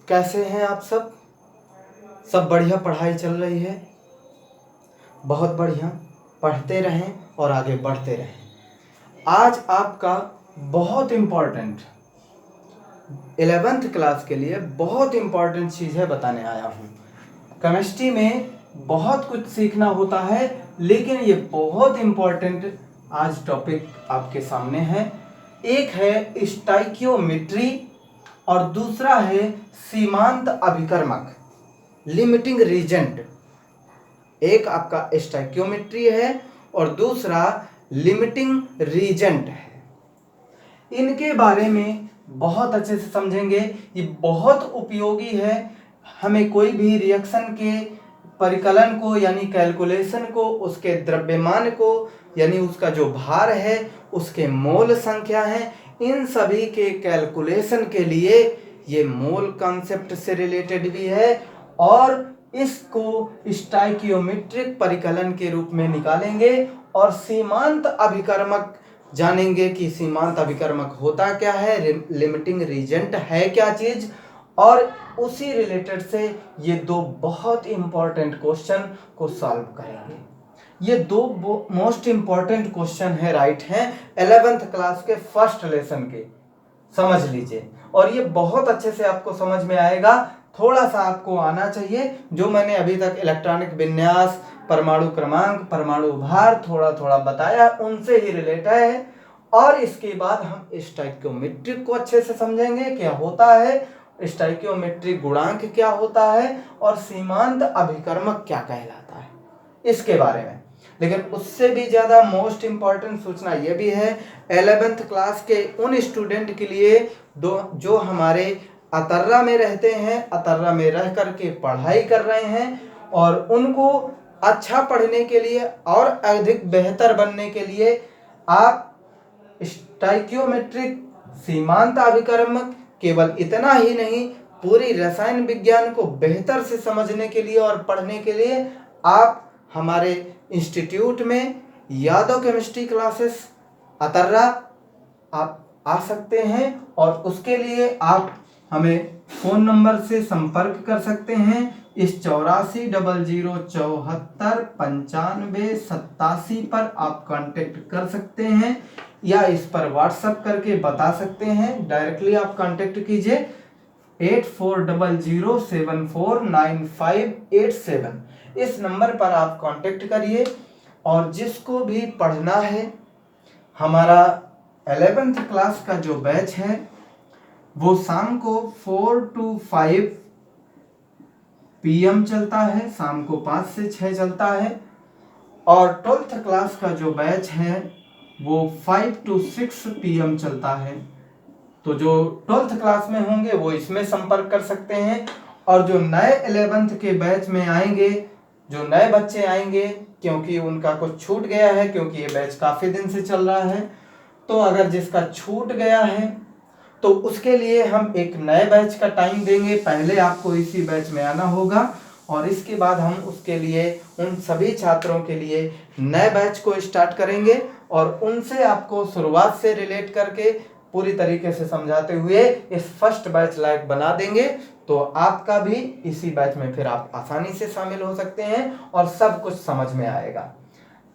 कैसे हैं आप सब? सब बढ़िया पढ़ाई चल रही है? बहुत बढ़िया। पढ़ते रहें और आगे बढ़ते रहें। आज आपका बहुत इम्पोर्टेंट 11th क्लास के लिए बहुत इम्पोर्टेंट चीज़ है बताने आया हूँ। केमिस्ट्री में बहुत कुछ सीखना होता है, लेकिन ये बहुत इम्पोर्टेंट आज टॉपिक आपके सामने है। एक है स्टाइकियोमेट्री और दूसरा है सीमांत अभिकर्मक, लिमिटिंग रीजेंट। एक आपका स्टाइकियोमेट्री है और दूसरा लिमिटिंग रीजेंट है। इनके बारे में बहुत अच्छे से समझेंगे। ये बहुत उपयोगी है। हमें कोई भी रिएक्शन के परिकलन को यानी कैलकुलेशन को, उसके द्रव्यमान को यानी उसका जो भार है, उसके मोल संख्या है, इन सभी के कैलकुलेशन के लिए ये मोल कॉन्सेप्ट से रिलेटेड भी है और इसको स्टाइकियोमेट्रिक परिकलन के रूप में निकालेंगे और सीमांत अभिकर्मक जानेंगे कि सीमांत अभिकर्मक होता क्या है, लिमिटिंग रीजेंट है क्या चीज, और उसी रिलेटेड से ये दो बहुत इंपॉर्टेंट क्वेश्चन को सॉल्व करेंगे। ये दो मोस्ट इंपॉर्टेंट क्वेश्चन है, राइट हैं 11th क्लास के फर्स्ट लेसन के। समझ लीजिए और ये बहुत अच्छे से आपको समझ में आएगा। थोड़ा सा आपको आना चाहिए। जो मैंने अभी तक इलेक्ट्रॉनिक विन्यास, परमाणु क्रमांक, परमाणु भार थोड़ा थोड़ा बताया, उनसे ही रिलेट है। और इसके बाद हम स्टाइकियोमेट्रिक को अच्छे से समझेंगे, क्या होता है, स्टाइकियोमेट्रिक गुणांक क्या होता है और सीमांत अभिकर्मक क्या कहलाता है, इसके बारे में। लेकिन उससे भी ज़्यादा मोस्ट इम्पॉर्टेंट सूचना यह भी है 11th क्लास के उन स्टूडेंट के लिए जो हमारे अतर्रा में रहते हैं, अतर्रा में रह करके पढ़ाई कर रहे हैं, और उनको अच्छा पढ़ने के लिए और अधिक बेहतर बनने के लिए आप स्टाइकियोमेट्रिक सीमांत अभिकर्मक केवल इतना ही नहीं, पूरी रसायन विज्ञान को बेहतर से समझने के लिए और पढ़ने के लिए आप हमारे इंस्टीट्यूट में यादव केमिस्ट्री क्लासेस अतर्रा आप आ सकते हैं। और उसके लिए आप हमें फ़ोन नंबर से संपर्क कर सकते हैं। इस 8400749587 पर आप कांटेक्ट कर सकते हैं या इस पर व्हाट्सएप करके बता सकते हैं। डायरेक्टली आप कांटेक्ट कीजिए 8400749587। इस नंबर पर आप कांटेक्ट करिए। और जिसको भी पढ़ना है, हमारा 11th क्लास का जो बैच है वो शाम को 4 to 5 PM चलता है, शाम को 5 से 6 चलता है। और 12th क्लास का जो बैच है वो 5 to 6 PM चलता है। तो जो 12th क्लास में होंगे वो इसमें संपर्क कर सकते हैं। और जो नए 11th के बैच में आएंगे, जो नए बच्चे आएंगे, क्योंकि उनका कुछ छूट गया है, क्योंकि ये बैच काफ़ी दिन से चल रहा है, तो अगर जिसका छूट गया है तो उसके लिए हम एक नए बैच का टाइम देंगे। पहले आपको इसी बैच में आना होगा और इसके बाद हम उसके लिए उन सभी छात्रों के लिए नए बैच को स्टार्ट करेंगे और उनसे आपको शुरुआत से रिलेट करके पूरी तरीके से समझाते हुए इस फर्स्ट बैच लायक बना देंगे। तो आपका भी इसी बैच में फिर आप आसानी से शामिल हो सकते हैं और सब कुछ समझ में आएगा।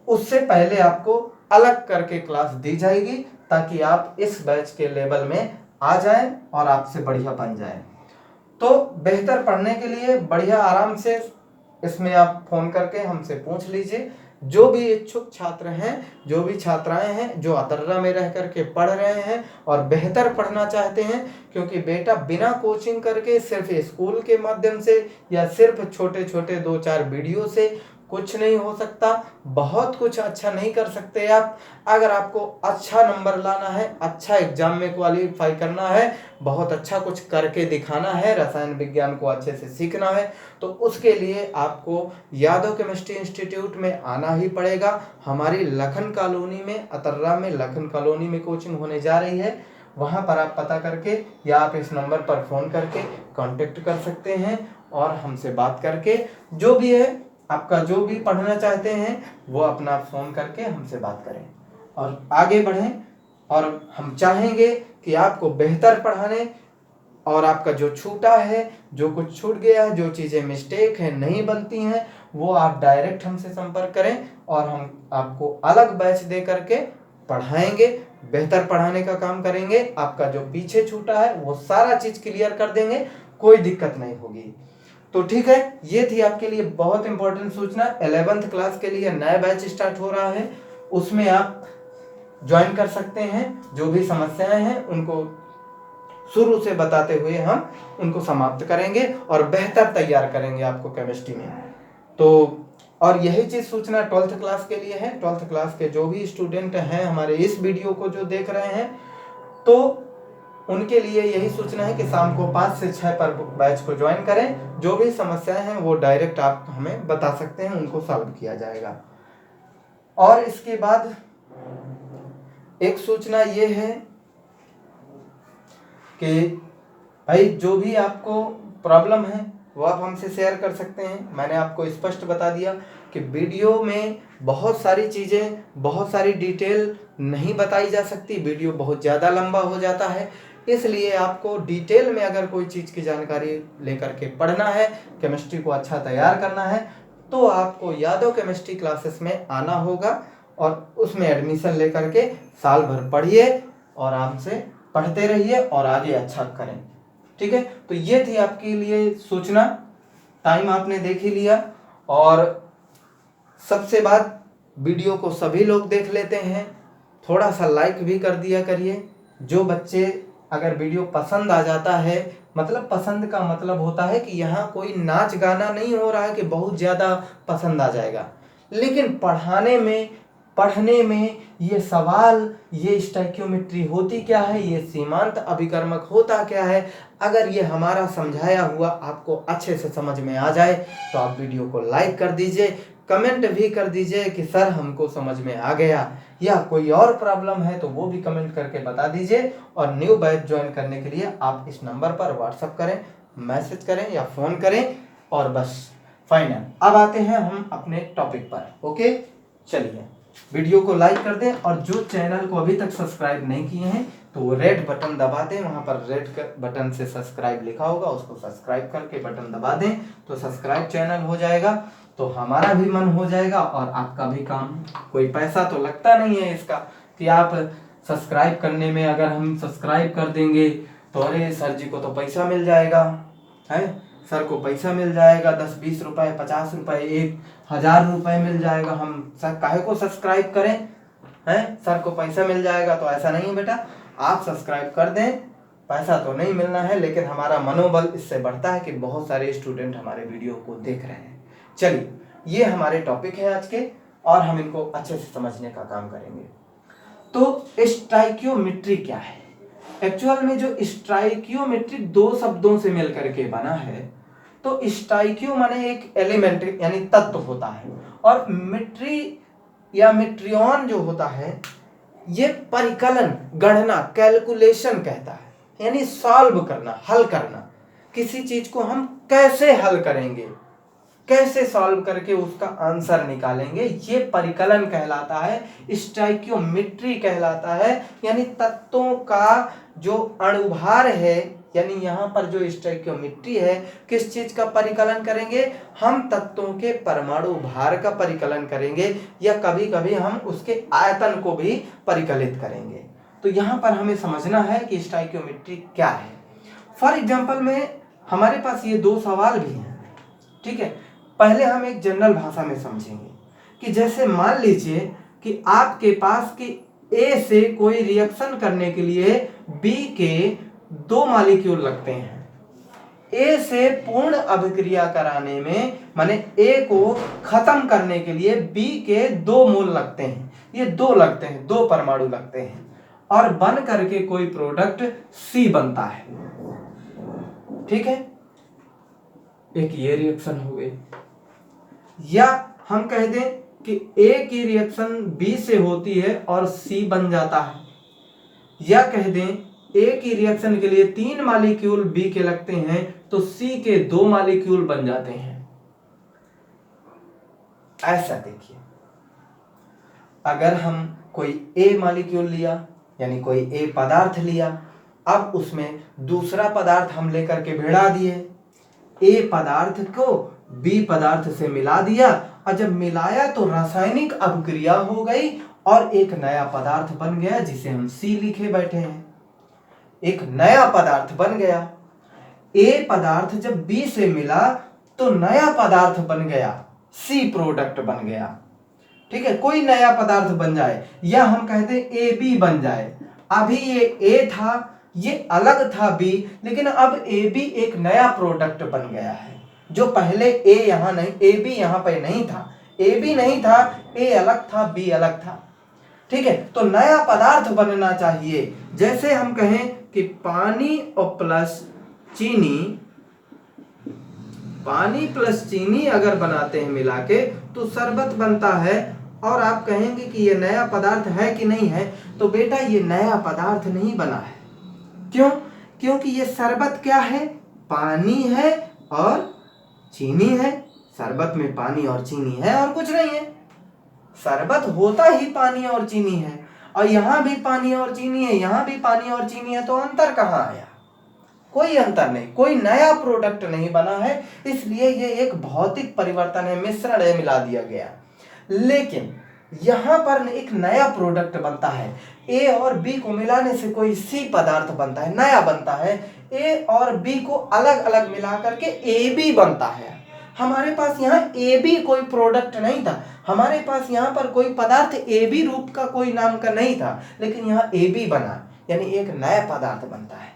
उससे पहले आपको अलग करके क्लास दी जाएगी ताकि आप इस बैच के लेवल में आ जाएं और आपसे बढ़िया बन जाएं। तो बेहतर पढ़ने के लिए बढ़िया आराम से इसमें आप फोन करके हमसे पूछ लीजिए। जो भी इच्छुक छात्र हैं, जो भी छात्राएं हैं जो अतर्रा में रह करके पढ़ रहे हैं और बेहतर पढ़ना चाहते हैं, क्योंकि बेटा बिना कोचिंग करके सिर्फ स्कूल के माध्यम से या सिर्फ छोटे छोटे 2-4 वीडियो से कुछ नहीं हो सकता। बहुत कुछ अच्छा नहीं कर सकते आप। अगर आपको अच्छा नंबर लाना है, अच्छा एग्जाम में क्वालिफाई करना है, बहुत अच्छा कुछ करके दिखाना है, रसायन विज्ञान को अच्छे से सीखना है, तो उसके लिए आपको यादव केमिस्ट्री इंस्टीट्यूट में आना ही पड़ेगा। हमारी लखन कॉलोनी में, अतर्रा में लखन कॉलोनी में कोचिंग होने जा रही है। वहाँ पर आप पता करके या आप इस नंबर पर फ़ोन करके कांटेक्ट कर सकते हैं और हमसे बात करके जो भी है, आपका जो भी पढ़ना चाहते हैं वो अपना फ़ोन करके हमसे बात करें और आगे बढ़ें। और हम चाहेंगे कि आपको बेहतर पढ़ाने और आपका जो छूटा है, जो कुछ छूट गया है, जो चीज़ें मिस्टेक है, नहीं बनती हैं, वो आप डायरेक्ट हमसे संपर्क करें और हम आपको अलग बैच दे करके पढ़ाएंगे, बेहतर पढ़ाने का काम करेंगे। आपका जो पीछे छूटा है वो सारा चीज़ क्लियर कर देंगे, कोई दिक्कत नहीं होगी। तो ठीक है, ये थी आपके लिए बहुत इंपॉर्टेंट सूचना। 11th क्लास के लिए नया बैच स्टार्ट हो रहा है, उसमें आप ज्वाइन कर सकते हैं। जो भी समस्याएं हैं उनको शुरू से बताते हुए हम उनको समाप्त करेंगे और बेहतर तैयार करेंगे आपको केमिस्ट्री में। तो और यही चीज़ सूचना 12th क्लास के लिए है। 12th क्लास के जो भी स्टूडेंट हैं हमारे इस वीडियो को जो देख रहे हैं, तो उनके लिए यही सूचना है कि शाम को 5 से 6 पर बैच को ज्वाइन करें। जो भी समस्याएं हैं वो डायरेक्ट आप हमें बता सकते हैं, उनको सॉल्व किया जाएगा। और इसके बाद एक सूचना ये है कि भाई जो भी आपको प्रॉब्लम है वो आप हमसे शेयर कर सकते हैं। मैंने आपको स्पष्ट बता दिया कि वीडियो में बहुत सारी चीज़ें, बहुत सारी डिटेल नहीं बताई जा सकती, वीडियो बहुत ज़्यादा लंबा हो जाता है। इसलिए आपको डिटेल में अगर कोई चीज़ की जानकारी लेकर के पढ़ना है, केमिस्ट्री को अच्छा तैयार करना है, तो आपको यादव केमिस्ट्री क्लासेस में आना होगा और उसमें एडमिशन लेकर के साल भर पढ़िए और आराम से पढ़ते रहिए और आगे अच्छा करें। ठीक है, तो ये थी आपके लिए सूचना। टाइम आपने देख ही लिया। और सबसे बात, वीडियो को सभी लोग देख लेते हैं, थोड़ा सा लाइक भी कर दिया करिए। जो बच्चे, अगर वीडियो पसंद आ जाता है, मतलब पसंद का मतलब होता है कि यहाँ कोई नाच गाना नहीं हो रहा है कि बहुत ज़्यादा पसंद आ जाएगा, लेकिन पढ़ने में ये सवाल, ये स्टोइकियोमेट्री होती क्या है, ये सीमांत अभिकर्मक होता क्या है, अगर ये हमारा समझाया हुआ आपको अच्छे से समझ में आ जाए तो आप वीडियो को लाइक कर दीजिए, कमेंट भी कर दीजिए कि सर हमको समझ में आ गया, या कोई और प्रॉब्लम है तो वो भी कमेंट करके बता दीजिए। और न्यू बैच ज्वाइन करने के लिए आप इस नंबर पर व्हाट्सअप करें, मैसेज करें या फ़ोन करें, और बस फाइनल। अब आते हैं हम अपने टॉपिक पर। ओके, चलिए वीडियो को लाइक कर दें, और जो चैनल को अभी तक सब्सक्राइब नहीं किए हैं तो वो रेड बटन दबा दें, वहां पर रेड बटन से सब्सक्राइब लिखा होगा, उसको सब्सक्राइब करके बटन दबा दें तो सब्सक्राइब चैनल हो जाएगा, तो हमारा भी मन हो जाएगा और आपका भी काम। कोई पैसा तो लगता नहीं है इसका कि आप सब्सक्राइब करने में, अगर हम सब्सक्राइब कर देंगे तो अरे सर जी को तो पैसा मिल जाएगा, है सर को पैसा मिल जाएगा, 10-20 रुपए, 50 रुपए, 1,000 रुपए मिल जाएगा, हम सर काहे को सब्सक्राइब करें, हैं सर को पैसा मिल जाएगा। तो ऐसा नहीं है बेटा, आप सब्सक्राइब कर दें, पैसा तो नहीं मिलना है, लेकिन हमारा मनोबल इससे बढ़ता है कि बहुत सारे स्टूडेंट हमारे वीडियो को देख रहे हैं। चलिए, ये हमारे टॉपिक है आज के, और हम इनको अच्छे से समझने का काम करेंगे। तो स्टोइकियोमेट्री क्या है? एक्चुअल में जो स्टोइकियोमेट्री दो शब्दों से मिलकर के बना है। तो स्टोइकियो माने एक एलिमेंट यानी तत्व होता है, और मिट्री या मिट्रियन जो होता है ये परिकलन, गणना, कैलकुलेशन कहता है, यानी सॉल्व करना, हल करना। किसी चीज को हम कैसे हल करेंगे, कैसे सॉल्व करके उसका आंसर निकालेंगे, ये परिकलन कहलाता है, स्टोइकियोमेट्री कहलाता है। यानी तत्वों का जो अणुभार है, यानी यहाँ पर जो स्टोइकियोमेट्री है, किस चीज का परिकलन करेंगे, हम तत्वों के परमाणु भार का परिकलन करेंगे, या कभी कभी हम उसके आयतन को भी परिकलित करेंगे। तो यहाँ पर हमें समझना है कि स्टोइकियोमेट्री क्या है। फॉर एग्जाम्पल में हमारे पास ये दो सवाल भी हैं, ठीक है। पहले हम एक जनरल भाषा में समझेंगे कि जैसे मान लीजिए कि आपके पास कि ए से कोई रिएक्शन करने के लिए बी के 2 मॉलिक्यूल लगते हैं। ए से पूर्ण अभिक्रिया कराने में, माने ए को खत्म करने के लिए बी के 2 मोल लगते हैं, ये 2 लगते हैं, 2 परमाणु लगते हैं, और बन करके कोई प्रोडक्ट सी बनता है, ठीक है। एक ये रिएक्शन हो गई। या हम कह दें कि ए की रिएक्शन बी से होती है और सी बन जाता है, या कह दें ए की रिएक्शन के लिए 3 मॉलिक्यूल बी के लगते हैं तो सी के 2 मॉलिक्यूल बन जाते हैं। ऐसा देखिए, अगर हम कोई ए मॉलिक्यूल लिया, यानी कोई ए पदार्थ लिया, अब उसमें दूसरा पदार्थ हम लेकर के भिड़ा दिए, ए पदार्थ को बी पदार्थ से मिला दिया, और जब मिलाया तो रासायनिक अभिक्रिया हो गई और एक नया पदार्थ बन गया जिसे हम सी लिखे बैठे हैं। एक नया पदार्थ बन गया। ए पदार्थ जब बी से मिला तो नया पदार्थ बन गया, सी प्रोडक्ट बन गया। ठीक है, कोई नया पदार्थ बन जाए या हम कहते हैं ए बी बन जाए। अभी ये ए था, ये अलग था बी, लेकिन अब ए बी एक नया प्रोडक्ट बन गया है। जो पहले ए यहां नहीं, ए बी यहां पर नहीं था, ए बी नहीं था, ए अलग था, बी अलग था। ठीक है, तो नया पदार्थ बनना चाहिए। जैसे हम कहें कि पानी और प्लस चीनी, पानी प्लस चीनी अगर बनाते हैं मिला के तो शरबत बनता है। और आप कहेंगे कि ये नया पदार्थ है कि नहीं है, तो बेटा ये नया पदार्थ नहीं बना है। क्यों? क्योंकि ये शरबत क्या है? पानी है और चीनी है। शरबत में पानी और चीनी है और कुछ नहीं है। शरबत होता ही पानी और चीनी है, और यहां भी पानी और चीनी है, यहां भी पानी और चीनी है, तो अंतर कहां आया? कोई अंतर नहीं, कोई नया प्रोडक्ट नहीं बना है, इसलिए ये एक भौतिक परिवर्तन है, मिश्रण है, मिला दिया गया। लेकिन यहां पर एक नया प्रोडक्ट बनता है। ए और बी को मिलाने से कोई सी पदार्थ बनता है, नया बनता है। ए और बी को अलग अलग मिला करके ए बी बनता है। हमारे पास यहाँ ए बी कोई प्रोडक्ट नहीं था, हमारे पास यहाँ पर कोई पदार्थ ए बी रूप का कोई नाम का नहीं था, लेकिन यहाँ ए बी बना, यानी एक नया पदार्थ बनता है।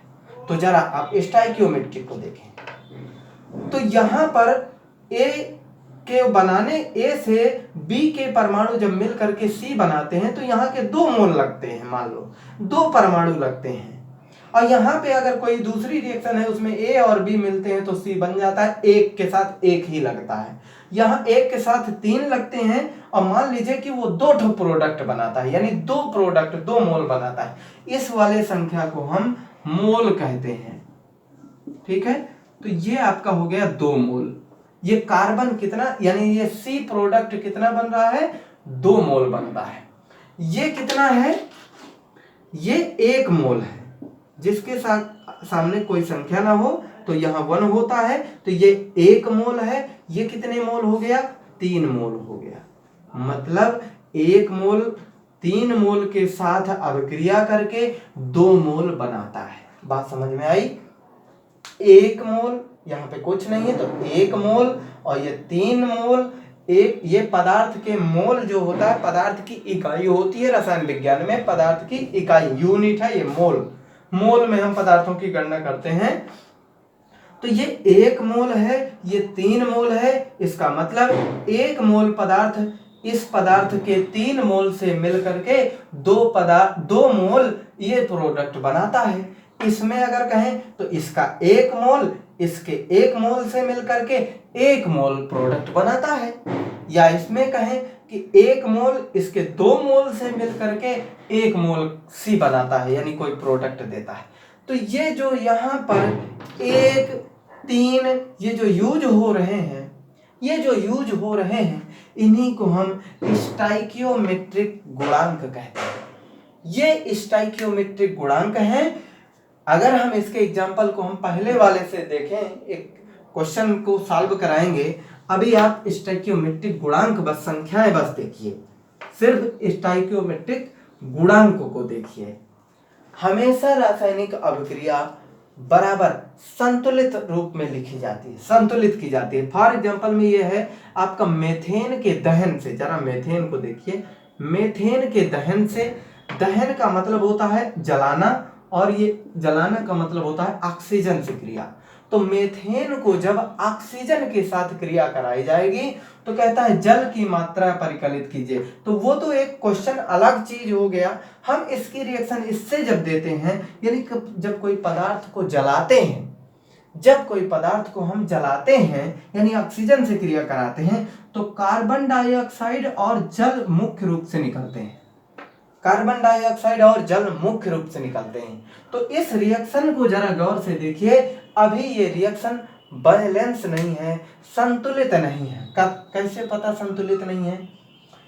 तो जरा आप स्टोइकियोमेट्रिक को देखें, तो यहाँ पर ए के बनाने, ए से बी के परमाणु जब मिल करके सी बनाते हैं तो यहाँ के 2 मोल लगते हैं, मान लो 2 परमाणु लगते हैं। और यहाँ पे अगर कोई दूसरी रिएक्शन है उसमें ए और बी मिलते हैं तो सी बन जाता है, एक के साथ एक ही लगता है। यहाँ एक के साथ 3 लगते हैं और मान लीजिए कि वो 2 प्रोडक्ट बनाता है, यानी 2 प्रोडक्ट 2 मोल बनाता है। इस वाले संख्या को हम मोल कहते हैं। ठीक है, तो ये आपका हो गया 2 मोल। ये कार्बन कितना, यानी ये सी प्रोडक्ट कितना बन रहा है? 2 मोल बन रहा है। ये कितना है? ये 1 मोल है। जिसके साथ सामने कोई संख्या ना हो तो यहाँ 1 होता है, तो ये 1 मोल है। ये कितने मोल हो गया? 3 मोल हो गया। मतलब 1 मोल 3 मोल के साथ अभिक्रिया करके 2 मोल बनाता है। बात समझ में आई? 1 मोल, यहाँ पे कुछ नहीं है तो 1 मोल, और ये 3 मोल। एक ये पदार्थ के मोल जो होता है, पदार्थ की इकाई होती है रसायन विज्ञान में, पदार्थ की इकाई यूनिट है ये मोल। मोल में हम पदार्थों की गणना करते हैं। तो ये 1 मोल है, ये 3 मोल है। इसका मतलब 1 मोल पदार्थ इस पदार्थ के 3 मोल से मिल करके 2 मोल ये प्रोडक्ट बनाता है। इसमें अगर कहें तो इसका 1 मोल इसके 1 मोल से मिल करके 1 मोल प्रोडक्ट बनाता है, या इसमें कहें कि 1 मोल इसके 2 मोल से मिल करके 1 मोल सी बनाता है, यानी कोई प्रोडक्ट देता है। तो ये जो यहाँ पर 1, 3 ये जो यूज हो रहे हैं, ये जो यूज हो रहे हैं, इन्हीं को हम स्टोइकियोमेट्रिक गुणांक कहते हैं। ये स्टोइकियोमेट्रिक गुणांक हैं। अगर हम इसके एग्जाम्पल को हम पहले वाले से देखें, एक क्वेश्चन को सॉल्व कराएंगे। अभी आप स्टोइकियोमेट्रिक गुणांक बस संख्याएं बस देखिए, सिर्फ स्टोइकियोमेट्रिक गुणांक को देखिए। हमेशा रासायनिक अभिक्रिया बराबर संतुलित रूप में लिखी जाती है, संतुलित की जाती है। फॉर एग्जाम्पल में ये है आपका मेथेन के दहन से, जरा मेथेन को देखिए। मेथेन के दहन से, दहन का मतलब होता है जलाना, और ये जलाना का मतलब होता है ऑक्सीजन से क्रिया। तो मेथेन को जब ऑक्सीजन के साथ क्रिया कराई जाएगी तो कहता है जल की मात्रा परिकलित कीजिए। तो वो तो एक क्वेश्चन अलग चीज हो गया। हम इसकी रिएक्शन इससे जब देते हैं, यानी जब कोई पदार्थ को जलाते हैं, जब कोई पदार्थ को हम जलाते हैं यानी ऑक्सीजन से क्रिया कराते हैं, तो कार्बन डाइऑक्साइड और जल मुख्य रूप से निकलते हैं। कार्बन डाइऑक्साइड और जल मुख्य रूप से निकलते हैं। तो इस रिएक्शन को जरा गौर से देखिए। अभी ये रिएक्शन बैलेंस नहीं है, संतुलित नहीं है। कैसे पता संतुलित नहीं है?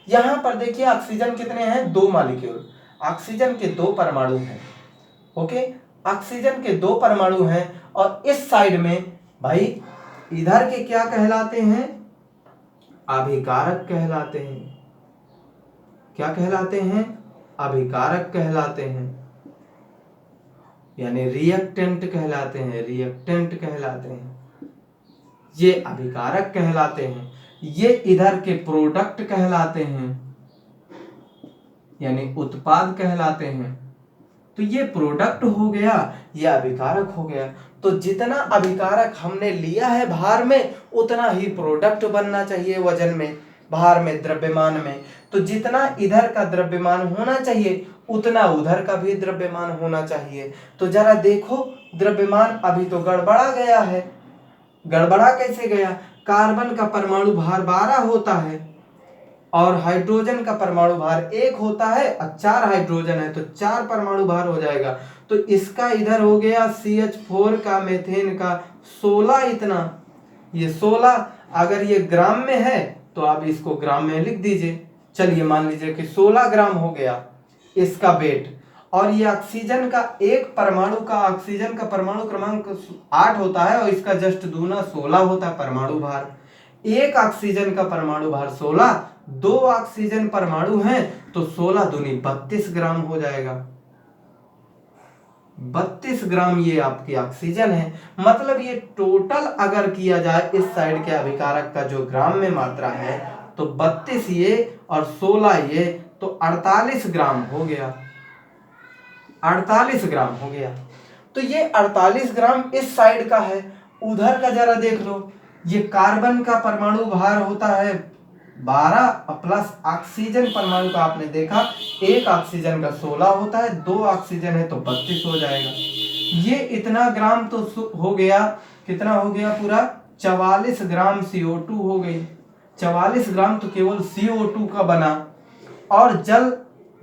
यहां पर देखिए ऑक्सीजन कितने हैं? 2 मॉलिक्यूल। ऑक्सीजन के 2 परमाणु हैं। ओके, ऑक्सीजन के 2 परमाणु हैं और इस साइड में भाई इधर के क्या कहलाते हैं, अभिकारक कहलाते हैं। क्या कहलाते हैं, अभिकारक कहलाते हैं, यानी रिएक्टेंट कहलाते हैं, रिएक्टेंट कहलाते हैं। ये अभिकारक कहलाते हैं, ये इधर के प्रोडक्ट कहलाते हैं, यानी उत्पाद कहलाते हैं। तो ये प्रोडक्ट हो गया, ये अभिकारक हो गया। तो जितना अभिकारक हमने लिया है भार में, उतना ही प्रोडक्ट बनना चाहिए वजन में, भार में, द्रव्यमान में। तो जितना इधर का द्रव्यमान होना चाहिए, उतना उधर का भी द्रव्यमान होना चाहिए। तो जरा देखो, द्रव्यमान अभी तो गड़बड़ा गया है। गड़बड़ा कैसे गया? कार्बन का परमाणु भार 12 होता है और हाइड्रोजन का परमाणु भार 1 होता है, और 4 हाइड्रोजन है तो 4 परमाणु भार हो जाएगा। तो इसका इधर हो गया CH4 का, मेथेन का 16 इतना, ये 16। अगर ये ग्राम में है तो आप इसको ग्राम में लिख दीजिए। चलिए मान लीजिए कि 16 ग्राम हो गया इसका वेट। और ये ऑक्सीजन का एक परमाणु का, ऑक्सीजन का परमाणु क्रमांक 8 होता है और इसका जस्ट दूना 16 होता है परमाणु भार। एक ऑक्सीजन का परमाणु भार 16, 2 ऑक्सीजन परमाणु हैं तो 16 दूनी 32 ग्राम हो जाएगा। 32 ग्राम ये आपकी ऑक्सीजन है। मतलब ये टोटल अगर किया जाए इस साइड के अभिकारक का जो ग्राम में मात्रा है, तो 32 ये और 16 ये, तो 48 ग्राम हो गया। 48 ग्राम हो गया। तो ये 48 ग्राम इस साइड का है। उधर का जरा देख लो, ये कार्बन का परमाणु भार होता है 12 प्लस ऑक्सीजन परमाणु का आपने देखा, एक ऑक्सीजन का 16 होता है, 2 ऑक्सीजन है तो 32 हो जाएगा। ये इतना ग्राम तो हो गया, कितना हो गया पूरा 44 ग्राम CO2 हो गई। 44 ग्राम तो केवल CO2 का बना। और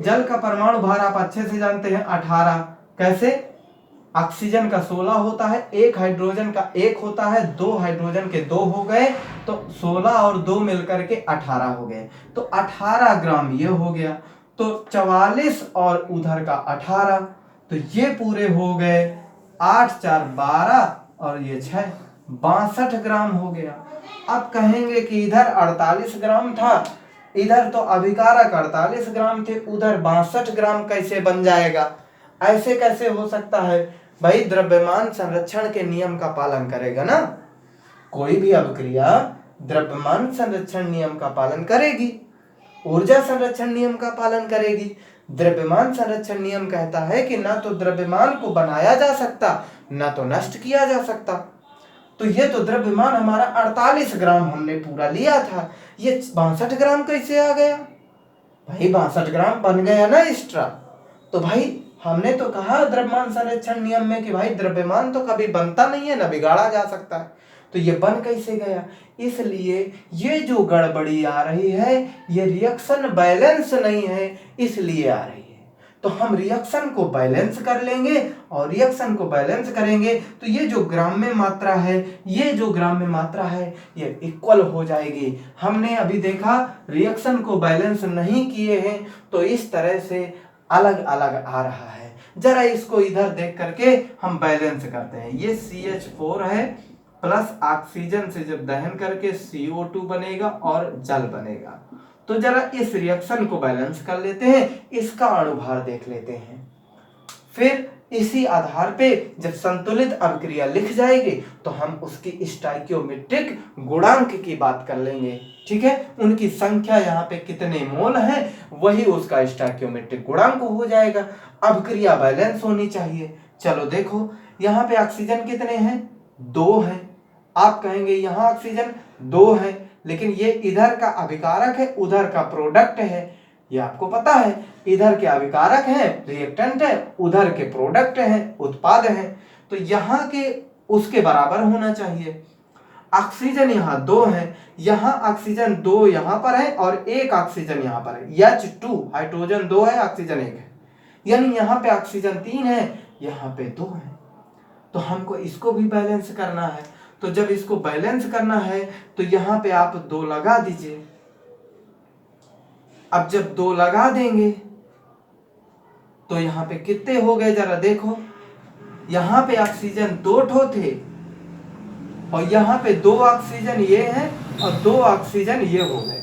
जल का परमाणु भार आप अच्छे से जानते हैं 18। कैसे? ऑक्सीजन का 16 होता है, एक हाइड्रोजन का 1 होता है, 2 हाइड्रोजन के 2 हो गए, तो 16 और 2 मिलकर के 18 हो गए। तो 18 ग्राम ये हो गया। तो 44 और उधर का 18, तो ये पूरे हो गए 8 4 12 और ये 6 62 ग्राम हो गया। अब कहेंगे कि इधर 48 ग्राम था, इधर तो अभिकारक 48 ग्राम थे, उधर 62 ग्राम कैसे बन जाएगा? ऐसे कैसे हो सकता है भाई? द्रव्यमान संरक्षण के नियम का पालन करेगा ना, कोई भी अभिक्रिया द्रव्यमान संरक्षण नियम का पालन करेगी, ऊर्जा संरक्षण नियम का पालन करेगी। द्रव्यमान संरक्षण नियम कहता है कि ना तो द्रव्यमान को बनाया जा सकता, ना तो नष्ट किया जा सकता। तो ये तो द्रव्यमान हमारा 48 ग्राम हमने पूरा लिया था, ये 62 ग्राम कैसे आ गया? भाई 62 ग्राम बन गया ना एक्स्ट्रा। तो भाई हमने तो कहा द्रव्यमान संरक्षण नियम में कि भाई द्रव्यमान तो कभी बनता नहीं है, ना बिगाड़ा जा सकता है। तो ये बन कैसे गया? इसलिए ये जो गड़बड़ी आ रही है, ये रिएक्शन बैलेंस नहीं है, इसलिए आ रही है। तो हम रिएक्शन को बैलेंस कर लेंगे, और रिएक्शन को बैलेंस करेंगे तो ये जो ग्राम में मात्रा है, ये जो ग्राम में मात्रा है, ये इक्वल हो जाएगी। हमने अभी देखा रिएक्शन को बैलेंस नहीं किए हैं तो इस तरह से अलग अलग आ रहा है। जरा इसको इधर देख करके हम बैलेंस करते हैं। ये CH4 है प्लस ऑक्सीजन से जब दहन करके CO2 बनेगा और जल बनेगा। तो जरा इस रिएक्शन को बैलेंस कर लेते हैं, इसका अणुभार देख लेते हैं। फिर इसी आधार पे जब संतुलित अभिक्रिया लिख जाएगी तो हम उसकी स्टोइकियोमेट्रिक गुणांक की बात कर लेंगे। ठीक है, उनकी संख्या यहाँ पे कितने मोल है, वही उसका स्टोइकियोमेट्रिक गुणांक हो जाएगा। अभिक्रिया बैलेंस होनी चाहिए। चलो देखो, यहाँ पे ऑक्सीजन कितने हैं? 2 हैं। आप कहेंगे यहाँ ऑक्सीजन 2 है, लेकिन ये इधर का अभिकारक है, उधर का प्रोडक्ट है। ये आपको पता है, इधर के अभिकारक है, रिएक्टेंट है, उधर के प्रोडक्ट है, उत्पाद है। तो यहाँ के उसके बराबर होना चाहिए। ऑक्सीजन यहाँ 2 है, यहाँ ऑक्सीजन 2 यहाँ पर है और एक ऑक्सीजन यहाँ पर है। H2 हाइड्रोजन 2 है, ऑक्सीजन 1 है, यानी यहाँ पे ऑक्सीजन 3 है, यहाँ पे 2 है। तो हमको इसको भी बैलेंस करना है। तो जब इसको बैलेंस करना है तो यहाँ पे आप 2 लगा दीजिए। अब जब 2 लगा देंगे तो यहाँ पे कितने हो गए, जरा देखो। यहाँ पे ऑक्सीजन 2 ठो थे और यहाँ पे 2 ऑक्सीजन ये है और 2 ऑक्सीजन ये हो गए,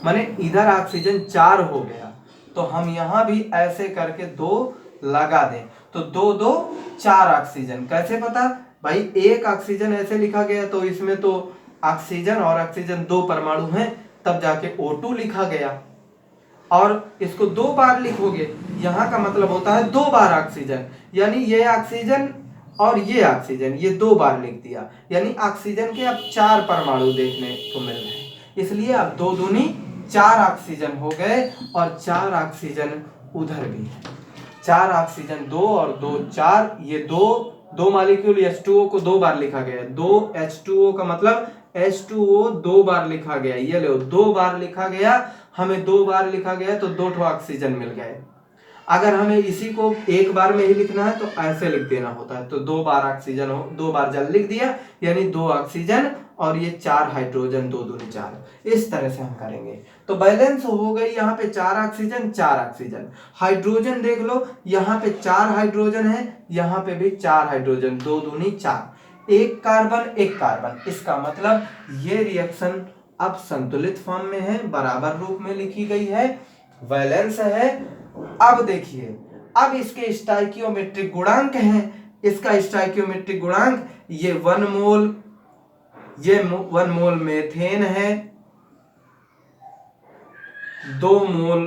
माने इधर ऑक्सीजन 4 हो गया। तो हम यहाँ भी ऐसे करके 2 लगा दें तो 2 2 4 ऑक्सीजन। कैसे पता भाई, एक ऑक्सीजन ऐसे लिखा गया तो इसमें तो ऑक्सीजन और ऑक्सीजन 2 परमाणु हैं, तब जाके O2 लिखा गया। और इसको 2 बार लिखोगे, यहाँ का मतलब होता है 2 बार ऑक्सीजन, यानी ये ऑक्सीजन और ये ऑक्सीजन, ये 2 बार लिख दिया, यानी ऑक्सीजन के अब 4 परमाणु देखने को मिल रहे हैं। इसलिए अब 2 दूनी 4 ऑक्सीजन हो गए और 4 ऑक्सीजन उधर भी है। 4 ऑक्सीजन 2 और 2 4, ये दो मॉलिक्यूल H2O को 2 बार लिखा गया है। 2 H2O का मतलब H2O 2 बार लिखा गया, ये लो 2 बार लिखा गया, हमें 2 बार लिखा गया तो 2 ठो ऑक्सीजन मिल गए। अगर हमें इसी को एक बार में ही लिखना है तो ऐसे लिख देना होता है, तो 2 बार ऑक्सीजन हो, 2 बार जल लिख दिया, यानी 2 ऑक्सीजन और ये 4 हाइड्रोजन, 2 दूनी 4, इस तरह से हम करेंगे। तो बैलेंस हो गई यहाँ पे 4 ऑक्सीजन 4 ऑक्सीजन। हाइड्रोजन देख लो, यहाँ पे 4 हाइड्रोजन है, यहाँ पे भी 4 हाइड्रोजन, 2 दूनी 4, एक कार्बन एक कार्बन। इसका मतलब ये रिएक्शन अब संतुलित फॉर्म में है, बराबर रूप में लिखी गई है, वैलेंस है। अब देखिए, अब इसके स्टोइकियोमेट्रिक गुणांक हैं। इसका स्टोइकियोमेट्रिक गुणांक ये 1 मोल, ये 1 मोल मेथेन है, 2 मोल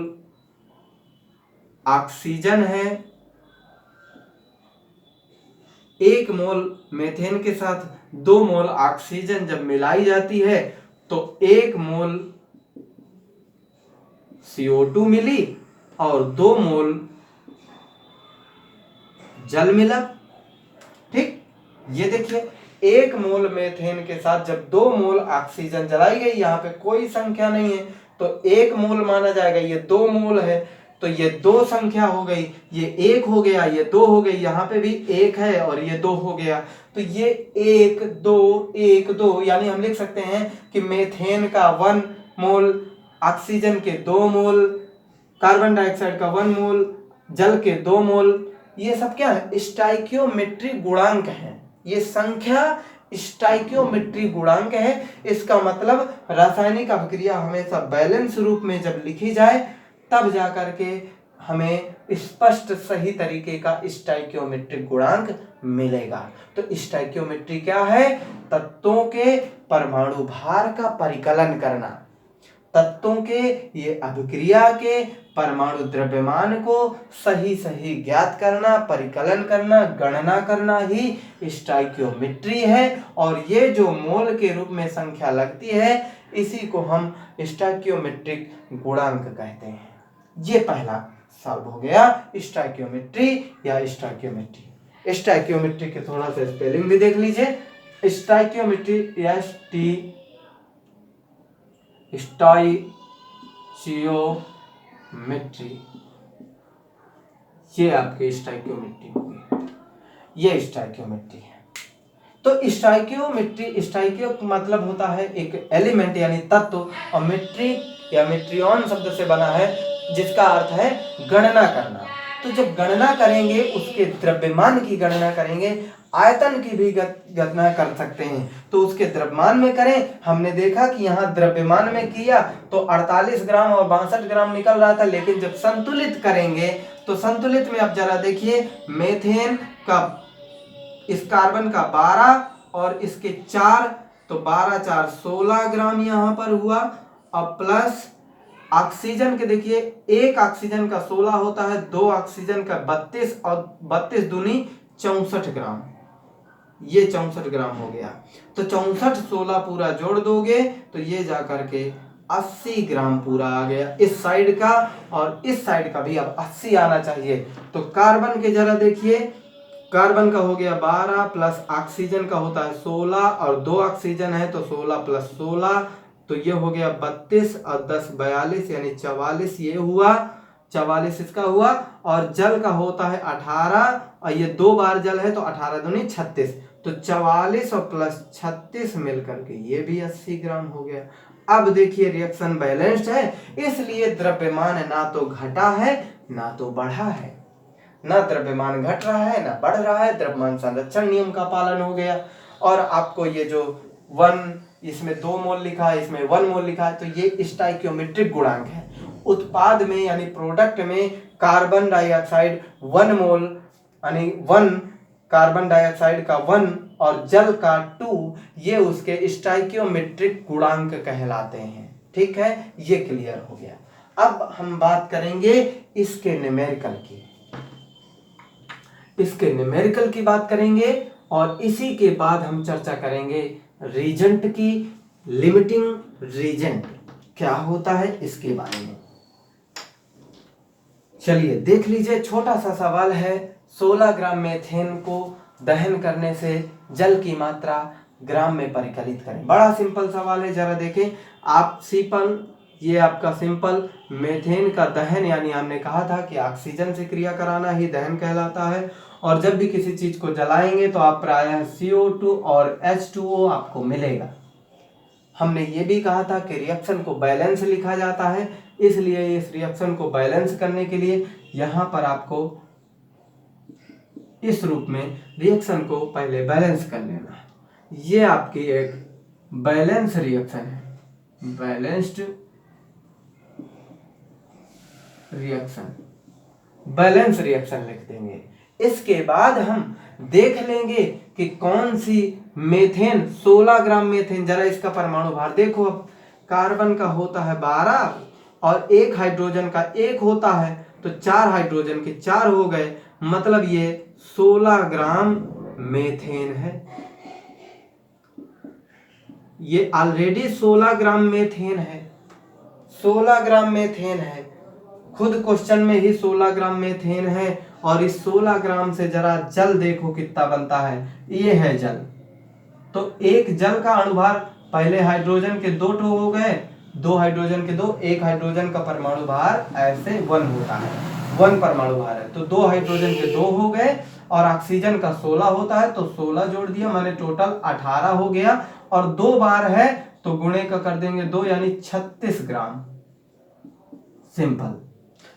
ऑक्सीजन है, 1 मोल मेथेन के साथ 2 मोल ऑक्सीजन जब मिलाई जाती है तो 1 मोल CO2 मिली और 2 मोल जल मिला। ठीक, ये देखिए 1 मोल मेथेन के साथ जब 2 मोल ऑक्सीजन जलाई गई, यहाँ पे कोई संख्या नहीं है तो 1 मोल माना जाएगा, ये 2 मोल है तो ये 2 संख्या हो गई, ये 1 हो गया, ये 2 हो गई, यहाँ पे भी 1 है और ये 2 हो गया, तो ये 1 2 1 2, यानी हम लिख सकते हैं कि मेथेन का 1 मोल, ऑक्सीजन के 2 मोल, कार्बन डाइऑक्साइड का 1 मोल, जल के 2 मोल, ये सब क्या है, स्टोइकियोमेट्रिक गुणांक है। ये संख्या स्टोइकियोमेट्रिक गुणांक है। इसका मतलब रासायनिक अभिक्रिया हमेशा बैलेंस रूप में जब लिखी जाए तब जाकर के हमें स्पष्ट सही तरीके का स्टोइकियोमेट्रिक गुणांक मिलेगा। तो स्टोइकियोमेट्री क्या है, तत्वों के परमाणु भार का परिकलन करना, तत्वों के ये अभिक्रिया के परमाणु द्रव्यमान को सही सही ज्ञात करना, परिकलन करना, गणना करना ही स्टोइकियोमेट्री है। और ये जो मोल के रूप में संख्या लगती है इसी को हम स्टोइकियोमेट्रिक गुणांक कहते हैं। ये पहला सॉल्व हो गया, स्टोइकियोमेट्री या स्टोइकियोमेट्री। स्टोइकियोमेट्री के थोड़ा सा स्पेलिंग भी देख लीजिए। स्टोइकियोमेट्री स्टोइकियोमेट्री, ये आपके स्टोइकियोमेट्री होगी, ये स्टोइकियोमेट्री है। तो स्टोइकियोमेट्री, स्टोइकियो मतलब होता है एक एलिमेंट यानी तत्व, और मेट्रिक या मेट्रियन शब्द से बना है जिसका अर्थ है गणना करना। तो जब गणना करेंगे उसके द्रव्यमान की गणना करेंगे, आयतन की भी गणना कर सकते हैं, तो उसके द्रव्यमान में करें। हमने देखा कि यहाँ द्रव्यमान में किया तो 48 ग्राम और 62 ग्राम निकल रहा था, लेकिन जब संतुलित करेंगे तो संतुलित में अब जरा देखिए, मेथेन का, इस कार्बन का 12 और इसके 4, तो 12 4 16 ग्राम यहाँ पर हुआ, और प्लस ऑक्सीजन के देखिए, एक ऑक्सीजन का 16 होता है, 2 ऑक्सीजन का 32 और 32 दूनी 64 ग्राम, ये 64 ग्राम हो गया। तो 64 16 पूरा जोड़ दोगे तो ये जाकर के 80 ग्राम पूरा आ गया इस साइड का, और इस साइड का भी अब 80 आना चाहिए। तो कार्बन के जरा देखिए, कार्बन का हो गया 12 प्लस ऑक्सीजन का होता है 16 और 2 ऑक्सीजन है तो 16 प्लस 16, तो ये हो गया 32 और 10 42 यानी 44, ये हुआ 44 इसका हुआ। और जल का होता है 18 और ये 2 बार जल है तो 18 दूनी 36, तो 44 और प्लस 36 मिलकर के ये भी 80 ग्राम हो गया। अब देखिए रिएक्शन बैलेंस्ड है, इसलिए द्रव्यमान ना तो घटा है ना तो बढ़ा है। ना द्रव्यमान घट रहा है ना बढ़ रहा है, द्रव्यमान संरक्षण नियम का पालन हो गया। और आपको ये जो 1, इसमें 2 मोल लिखा है, इसमें 1 मोल लिखा है, तो ये स्टाइकियोमेट्रिक गुणांक है। उत्पाद में यानी प्रोडक्ट में कार्बन डाइऑक्साइड 1 मोल यानी 1 कार्बन डाइऑक्साइड का 1 और जल का 2, ये उसके स्टाइकियोमेट्रिक गुणांक कहलाते हैं। ठीक है, ये क्लियर हो गया। अब हम बात करेंगे इसके न्यूमेरिकल की। इसके न्यूमेरिकल की बात करेंगे और इसी के बाद हम चर्चा करेंगे रीजेंट की। लिमिटिंग रीजेंट क्या होता है इसके बारे में। चलिए देख लीजिए, छोटा सा सवाल है। 16 ग्राम मीथेन को दहन करने से जल की मात्रा ग्राम में परिकलित करें। बड़ा सिंपल सवाल है, जरा देखें आप। ये आपका सिंपल मीथेन का दहन, यानी हमने कहा था कि ऑक्सीजन से क्रिया कराना ही दहन कहलाता है। और जब भी किसी चीज को जलाएंगे तो आप प्रायः CO2 और H2O आपको मिलेगा। हमने ये भी कहा था कि रिएक्शन को बैलेंस लिखा जाता है, इसलिए इस रिएक्शन को बैलेंस करने के लिए यहाँ पर आपको इस रूप में रिएक्शन को पहले बैलेंस कर लेना। ये आपकी एक बैलेंस रिएक्शन है, बैलेंस्ड रिएक्शन, बैलेंस रिएक्शन लिख देंगे। इसके बाद हम देख लेंगे कि कौन सी मीथेन, 16 ग्राम मीथेन, जरा इसका परमाणु भार देखो। अब कार्बन का होता है 12 और एक हाइड्रोजन का 1 होता है, तो 4 हाइड्रोजन के 4 हो गए, मतलब ये 16 ग्राम मीथेन है। ये ऑलरेडी 16 ग्राम मीथेन है, 16 ग्राम मीथेन है। खुद क्वेश्चन में ही 16 ग्राम मीथेन है। और इस 16 ग्राम से जरा जल देखो कितना बनता है। ये है जल, तो एक जल का अणुभार, पहले हाइड्रोजन के 2 ठो हो गए, 2 हाइड्रोजन के 2, एक हाइड्रोजन का परमाणु भार ऐसे 1 होता है, 1 परमाणु भार है, तो 2 हाइड्रोजन के 2 हो गए। और ऑक्सीजन का 16 होता है, तो 16 जोड़ दिया, माने टोटल 18 हो गया। और 2 बार है तो गुणे का कर देंगे 2, यानी 36 ग्राम। सिंपल,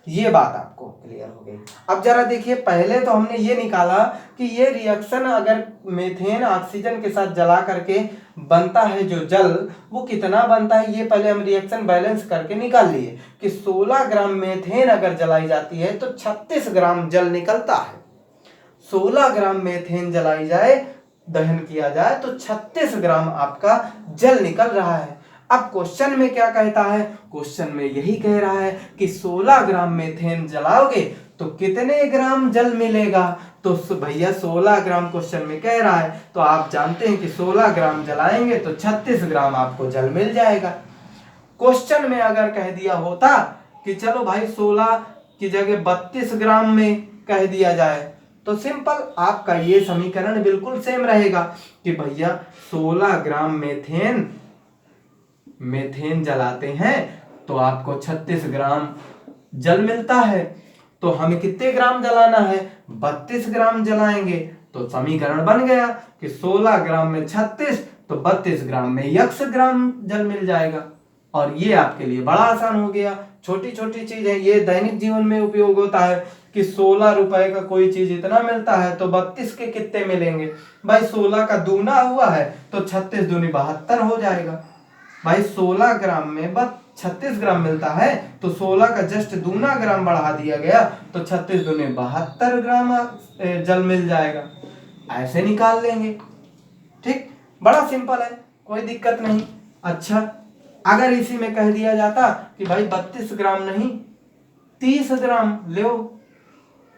ये बात आपको क्लियर हो गई। अब जरा देखिए, पहले तो हमने ये निकाला कि ये रिएक्शन अगर मीथेन ऑक्सीजन के साथ जला करके बनता है जो जल, वो कितना बनता है, ये पहले हम रिएक्शन बैलेंस करके निकाल लिए कि 16 ग्राम मीथेन अगर जलाई जाती है तो 36 ग्राम जल निकलता है। 16 ग्राम मीथेन जलाई जाए, दहन किया जाए, तो 36 ग्राम आपका जल निकल रहा है। अब क्वेश्चन में क्या कहता है, क्वेश्चन में यही कह रहा है कि 16 ग्राम मीथेन जलाओगे तो कितने ग्राम जल मिलेगा। तो भैया 16 ग्राम क्वेश्चन में कह रहा है, तो आप जानते हैं कि 16 ग्राम जलाएंगे तो 36 ग्राम आपको जल मिल जाएगा। क्वेश्चन में अगर कह दिया होता कि चलो भाई 16 की जगह 32 ग्राम में कह दिया जाए, तो सिंपल आपका ये समीकरण बिल्कुल सेम रहेगा कि भैया 16 ग्राम मीथेन जलाते हैं तो आपको 36 ग्राम जल मिलता है। तो हमें कितने ग्राम जलाना है, 32 ग्राम जलाएंगे, तो समीकरण बन गया कि 16 ग्राम में 36, तो 32 ग्राम में x ग्राम जल मिल जाएगा। और ये आपके लिए बड़ा आसान हो गया। छोटी छोटी चीज है, ये दैनिक जीवन में उपयोग होता है कि 16 रुपए का कोई चीज इतना मिलता है तो 32 के कितने मिलेंगे। भाई 16 का दूना हुआ है तो 36 दूनी 72 हो जाएगा। भाई 16 ग्राम में 36 ग्राम मिलता है, तो 16 का जस्ट दूना ग्राम बढ़ा दिया गया, तो 36 दूनी 72 ग्राम जल मिल जाएगा। ऐसे निकाल लेंगे। ठीक, बड़ा सिंपल है, कोई दिक्कत नहीं। अच्छा, अगर इसी में कह दिया जाता कि भाई 32 ग्राम नहीं 30 ग्राम ले,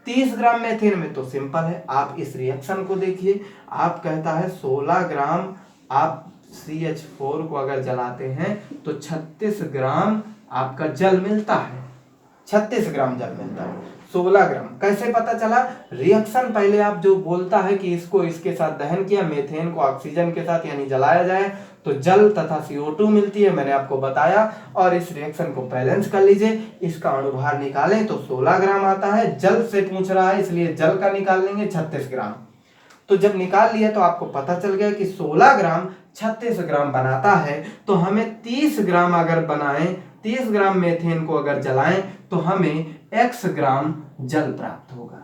30 ग्राम मीथेन में, तो सिंपल है। आप इस रिएक्शन को देखिए, आप कहता है 16 ग्राम आप CH4 को अगर जलाते हैं तो 36 ग्राम आपका जल मिलता है, 36 ग्राम जल मिलता है। 16 ग्राम कैसे पता चला, रिएक्शन पहले आप जो बोलता है कि इसको इसके साथ दहन किया, मीथेन को ऑक्सीजन के साथ यानी जलाया जाए तो जल तथा CO2 मिलती है, मैंने आपको बताया। और इस रिएक्शन को बैलेंस कर लीजिए, इसका अणुभार निकालें तो 16 ग्राम आता है। जल से पूछ रहा है इसलिए जल का निकाल लेंगे 36 ग्राम। तो जब निकाल लिया तो आपको पता चल गया कि 16 ग्राम 36 ग्राम बनाता है, तो हमें 30 ग्राम अगर बनाएं, 30 ग्राम मीथेन को अगर जलाएं तो हमें x ग्राम जल प्राप्त होगा।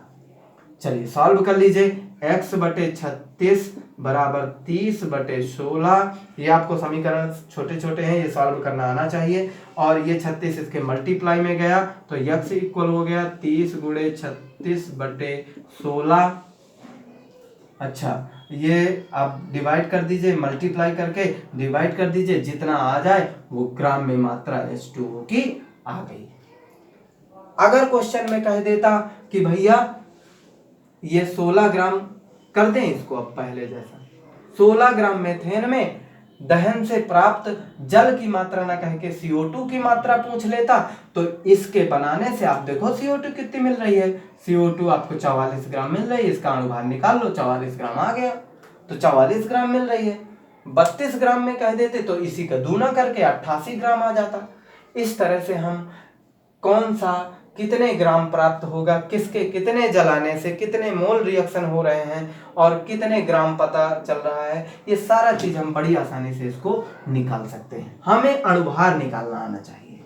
चलिए सॉल्व कर लीजिए। x बटे 36 बराबर 30/16। ये आपको समीकरण छोटे छोटे हैं, ये सॉल्व करना आना चाहिए। और ये 36 इसके मल्टीप्लाई में गया तो x इक्वल हो गया 30 गुणे 36/16। अच्छा, ये आप डिवाइड कर दीजिए, मल्टीप्लाई करके डिवाइड कर दीजिए, जितना आ जाए वो ग्राम में मात्रा H2O की आ गई। अगर क्वेश्चन में कह देता कि भैया ये 16 ग्राम कर दें इसको, अब पहले जैसा 16 ग्राम मेथेन में दहन से प्राप्त जल की मात्रा ना कह के CO2 की मात्रा पूछ लेता, तो इसके बनाने से आप देखो CO2 कितनी मिल रही है। CO2 आपको 44 ग्राम मिल रही है, इसका अनुभार निकाल लो, 44 ग्राम आ गया, तो 44 ग्राम मिल रही है। 32 ग्राम में कह देते तो इसी का दूना करके 88 ग्राम आ जाता। इस तरह से हम कौन सा कितने ग्राम प्राप्त होगा, किसके कितने जलाने से कितने मोल रिएक्शन हो रहे हैं और कितने ग्राम पता चल रहा है, ये सारा चीज हम बड़ी आसानी से इसको निकाल सकते हैं। हमें अणुभार निकालना आना चाहिए।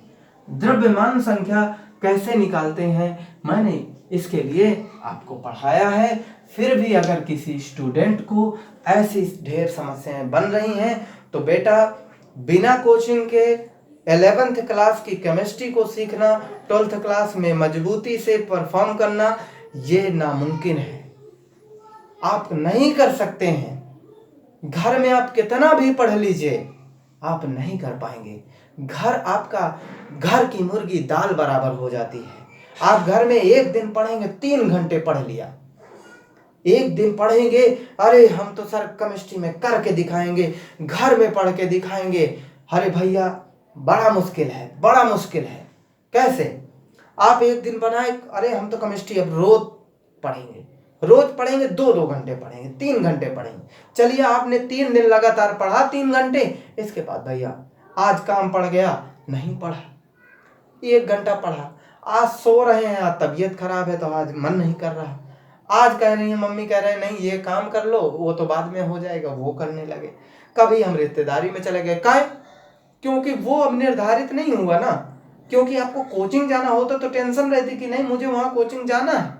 द्रव्यमान संख्या कैसे निकालते हैं मैंने इसके लिए आपको पढ़ाया है। फिर भी अगर किसी स्टूडेंट को ऐसी ढेर समस्याएं बन रही हैं तो बेटा बिना कोचिंग के 11th क्लास की केमिस्ट्री को सीखना, 12th क्लास में मजबूती से परफॉर्म करना ये नामुमकिन है। आप नहीं कर सकते हैं। घर में आप कितना भी पढ़ लीजिए आप नहीं कर पाएंगे। घर आपका घर की मुर्गी दाल बराबर हो जाती है। आप घर में एक दिन पढ़ेंगे 3 घंटे पढ़ लिया, एक दिन पढ़ेंगे अरे हम तो सर केमिस्ट्री में करके दिखाएंगे, घर में पढ़ के दिखाएंगे, अरे भैया बड़ा मुश्किल है, बड़ा मुश्किल है। कैसे? आप एक दिन बनाए अरे हम तो केमिस्ट्री अब रोज पढ़ेंगे, रोज पढ़ेंगे, 2-2 घंटे पढ़ेंगे, 3 घंटे पढ़ेंगे। चलिए आपने 3 दिन लगातार पढ़ा 3 घंटे, इसके बाद भैया आज काम पड़ गया, नहीं पढ़ा, 1 घंटा पढ़ा, आज सो रहे हैं, आज तबीयत खराब है तो आज मन नहीं कर रहा, आज कह रही है मम्मी कह रहे नहीं ये काम कर लो, वो तो बाद में हो जाएगा, वो करने लगे। कभी हम रिश्तेदारी में चले गए, काहे? क्योंकि वो अब निर्धारित नहीं हुआ ना। क्योंकि आपको कोचिंग जाना होता तो टेंशन रहती कि नहीं मुझे वहां कोचिंग जाना है,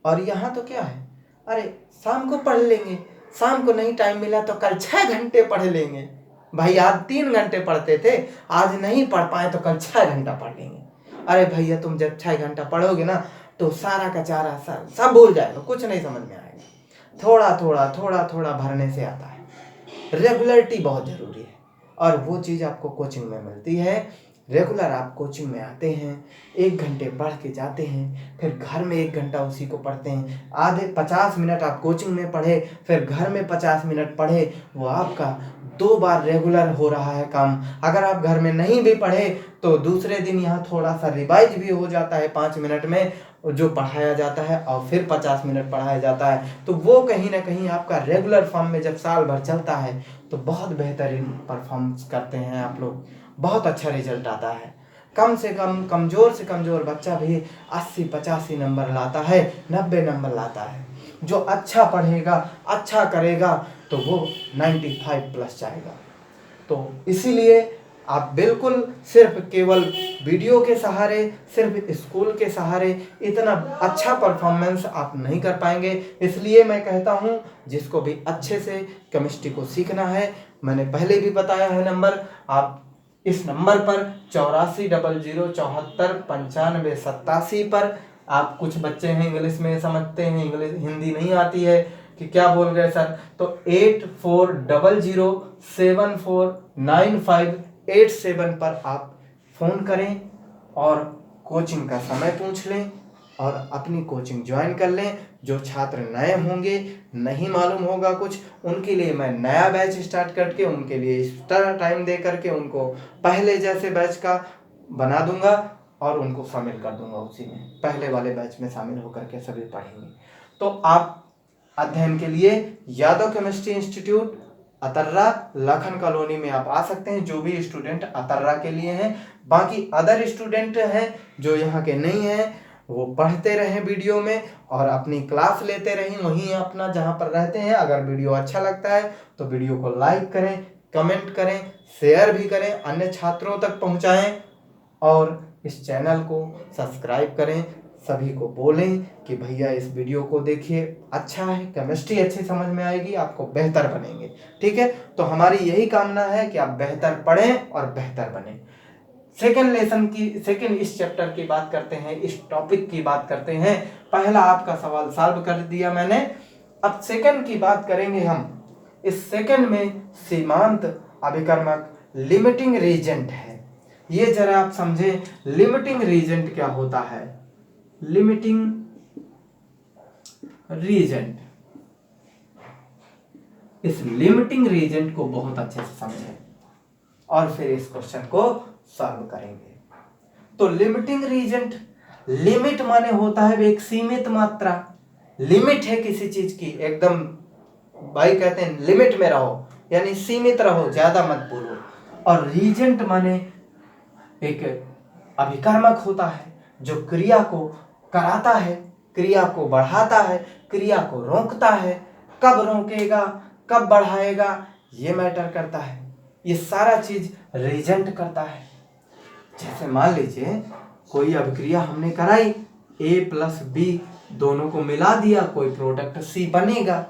और यहाँ तो क्या है, अरे शाम को पढ़ लेंगे, शाम को नहीं टाइम मिला तो कल 6 घंटे पढ़ लेंगे। भाई आज 3 घंटे पढ़ते थे, आज नहीं पढ़ पाए तो कल 6 घंटा पढ़ लेंगे। अरे भैया तुम जब 6 घंटा पढ़ोगे ना तो सारा का चारा सब भूल जाएगा, कुछ नहीं समझ में आएगा। थोड़ा थोड़ा थोड़ा थोड़ा भरने से आता है। रेगुलरिटी बहुत जरूरी है और वो चीज़ आपको कोचिंग में मिलती है। रेगुलर आप कोचिंग में आते हैं, 1 घंटे पढ़ के जाते हैं, फिर घर में 1 घंटा उसी को पढ़ते हैं। आधे 50 मिनट आप कोचिंग में पढ़े, फिर घर में 50 मिनट पढ़े, वो आपका 2 बार रेगुलर हो रहा है काम। अगर आप घर में नहीं भी पढ़े तो दूसरे दिन यहाँ थोड़ा सा रिवाइज भी हो जाता है 5 मिनट में जो पढ़ाया जाता है, और फिर 50 मिनट पढ़ाया जाता है। तो वो कहीं ना कहीं आपका रेगुलर फॉर्म में जब साल भर चलता है तो बहुत बेहतरीन परफॉर्मेंस करते हैं आप लोग, बहुत अच्छा रिजल्ट आता है। कम से कम कमज़ोर से कमज़ोर बच्चा भी 80-85 नंबर लाता है, 90 नंबर लाता है। जो अच्छा पढ़ेगा, अच्छा करेगा तो वो 95 प्लस जाएगा। तो इसीलिए आप बिल्कुल सिर्फ केवल वीडियो के सहारे, सिर्फ स्कूल के सहारे इतना अच्छा परफॉर्मेंस आप नहीं कर पाएंगे। इसलिए मैं कहता हूँ जिसको भी अच्छे से केमिस्ट्री को सीखना है, मैंने पहले भी बताया है नंबर, आप इस नंबर पर 8400749587 पर, आप कुछ बच्चे हैं इंग्लिश में समझते हैं, इंग्लिश हिंदी नहीं आती है कि क्या बोल गए सर, तो 8400749587 पर आप फ़ोन करें और कोचिंग का समय पूछ लें और अपनी कोचिंग ज्वाइन कर लें। जो छात्र नए होंगे, नहीं मालूम होगा कुछ, उनके लिए मैं नया बैच स्टार्ट करके उनके लिए एक्स्ट्रा टाइम दे करके उनको पहले जैसे बैच का बना दूंगा और उनको शामिल कर दूंगा, उसी में पहले वाले बैच में शामिल होकर के सभी पढ़ेंगे। तो आप अध्ययन के लिए Yadav chemistry institute Atarra Lakhan colony में आप आ सकते हैं, जो भी स्टूडेंट अतर्रा के लिए हैं। बाकी अदर स्टूडेंट हैं जो यहाँ के नहीं हैं वो पढ़ते रहें वीडियो में और अपनी क्लास लेते रहें वहीं अपना जहाँ पर रहते हैं। अगर वीडियो अच्छा लगता है तो वीडियो को लाइक करें, कमेंट करें, शेयर भी करें, अन्य छात्रों तक पहुँचाएँ और इस चैनल को सब्सक्राइब करें। सभी को बोलें कि भैया इस वीडियो को देखिए, अच्छा है, केमिस्ट्री अच्छी समझ में आएगी, आपको बेहतर बनेंगे। ठीक है, तो हमारी यही कामना है कि आप बेहतर पढ़ें और बेहतर बने। सेकेंड इस चैप्टर की बात करते हैं, इस टॉपिक की बात करते हैं। पहला आपका सवाल सॉल्व कर दिया मैंने, अब सेकंड की बात करेंगे हम। इस सेकंड में सीमांत अभिकर्मक लिमिटिंग रीजेंट है। ये जरा आप समझें, लिमिटिंग रीजेंट क्या होता है। लिमिटिंग रीजेंट, इस लिमिटिंग रीजेंट को बहुत अच्छे से समझें और फिर इस क्वेश्चन को सॉल्व करेंगे। तो लिमिटिंग रीजेंट, लिमिट माने होता है एक सीमित मात्रा, लिमिट है किसी चीज की, एकदम भाई कहते हैं लिमिट में रहो, यानी सीमित रहो, ज्यादा मत बोलो। और रीजेंट माने एक अभिकर्मक होता है जो क्रिया को कराता है, क्रिया को बढ़ाता है, क्रिया को रोकता है। कब रोकेगा, कब बढ़ाएगा, ये मैटर करता है, ये सारा चीज रीजेंट करता है। जैसे मान लीजिए कोई अभिक्रिया हमने कराई, A प्लस B दोनों को मिला दिया, कोई प्रोडक्ट C बनेगा।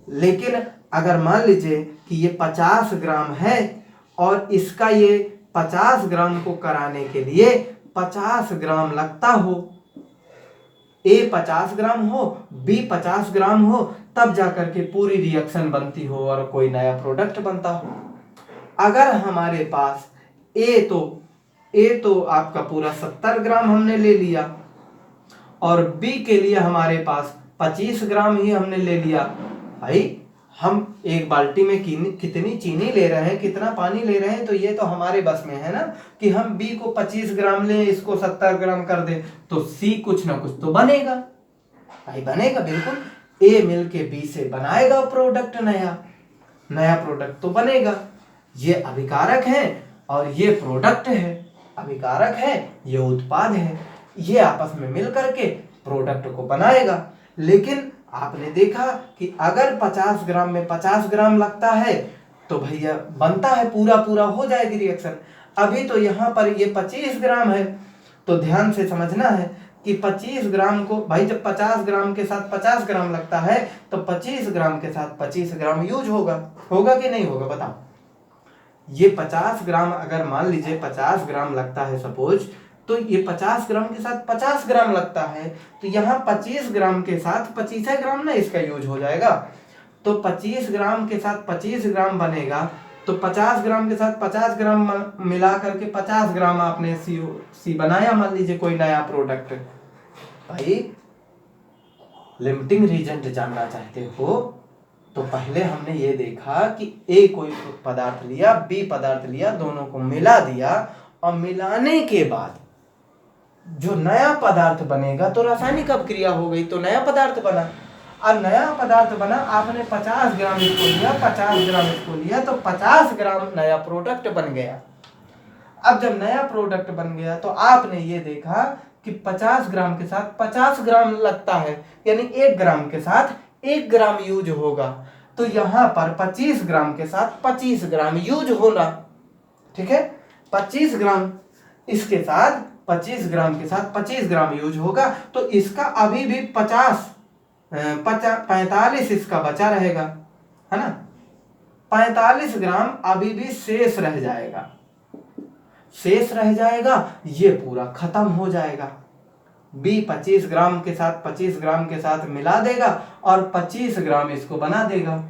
लेकिन अगर मान लीजिए कि ये 50 ग्राम है और इसका ये 50 ग्राम को कराने के लिए 50 ग्राम लगता हो, A 50 ग्राम हो, B 50 ग्राम हो, तब जाकर के पूरी रिएक्शन बनती हो और कोई नया प्रोडक्ट बनता हो। अगर हमारे पास A तो आपका पूरा 70 ग्राम हमने ले लिया और B के लिए हमारे पास 25 ग्राम ही हमने ले लिया। भाई हम एक बाल्टी में कितनी चीनी ले रहे हैं, कितना पानी ले रहे हैं, तो ये तो हमारे बस में है ना कि हम B को 25 ग्राम लें, इसको 70 ग्राम कर दें, तो C कुछ ना कुछ तो बनेगा। भाई बनेगा बिल्कुल, A मिलके B से बनाएगा प्रोडक्ट, नया प्रोडक्ट तो बनेगा। ये अभिकारक है और ये प्रोडक्ट है, अभिकारक है, ये उत्पाद है, ये आपस में मिल करके प्रोडक्ट को बनाएगा। लेकिन आपने देखा कि अगर 50 ग्राम में 50 ग्राम लगता है तो भैया बनता है, पूरा हो जाएगी रिएक्शन। अभी तो यहाँ पर ये 25 ग्राम है, तो ध्यान से समझना है कि 25 ग्राम को, भाई जब 50 ग्राम के साथ 50 ग्राम लगता है तो 25 ग्राम के साथ 25 ग्राम यूज होगा कि नहीं होगा, बताओ। ये 50 ग्राम अगर मान लीजिए 50 ग्राम लगता है सपोज, तो ये 50 ग्राम के साथ 50 ग्राम लगता है, तो यहाँ 25 ग्राम के साथ 25 ग्राम ना इसका यूज हो जाएगा। तो 25 ग्राम के साथ 25 ग्राम बनेगा, तो 50 ग्राम के साथ 50 ग्राम मिला करके 50 ग्राम आपने सी बनाया, मान लीजिए कोई नया प्रोडक्ट। भाई लिमिटिंग रीजेंट जानना चाहते हो तो पहले हमने ये देखा कि A कोई पदार्थ लिया, B पदार्थ लिया, दोनों को मिला दिया और मिलाने के बाद जो नया पदार्थ बनेगा तो रासायनिक अभिक्रिया हो गई, तो नया पदार्थ बना। और नया पदार्थ बना, आपने 50 ग्राम इसको लिया, 50 ग्राम इसको लिया, तो 50 ग्राम नया प्रोडक्ट बन गया। अब जब नया प्रोडक्ट बन गया तो आपने ये देखा कि 50 ग्राम के साथ 50 ग्राम लगता है, यानी 1 ग्राम के साथ 1 ग्राम यूज होगा। तो यहाँ पर 25 ग्राम के साथ 25 ग्राम यूज होना, ठीक है। 25 ग्राम इसके साथ 25 ग्राम के साथ 25 ग्राम यूज होगा, तो इसका अभी भी 45 इसका बचा रहेगा, है ना। 45 ग्राम अभी भी शेष रह जाएगा, ये पूरा खत्म हो जाएगा। B 25 ग्राम के साथ 25 ग्राम के साथ मिला देगा और 25 ग्राम इसको बना देगा।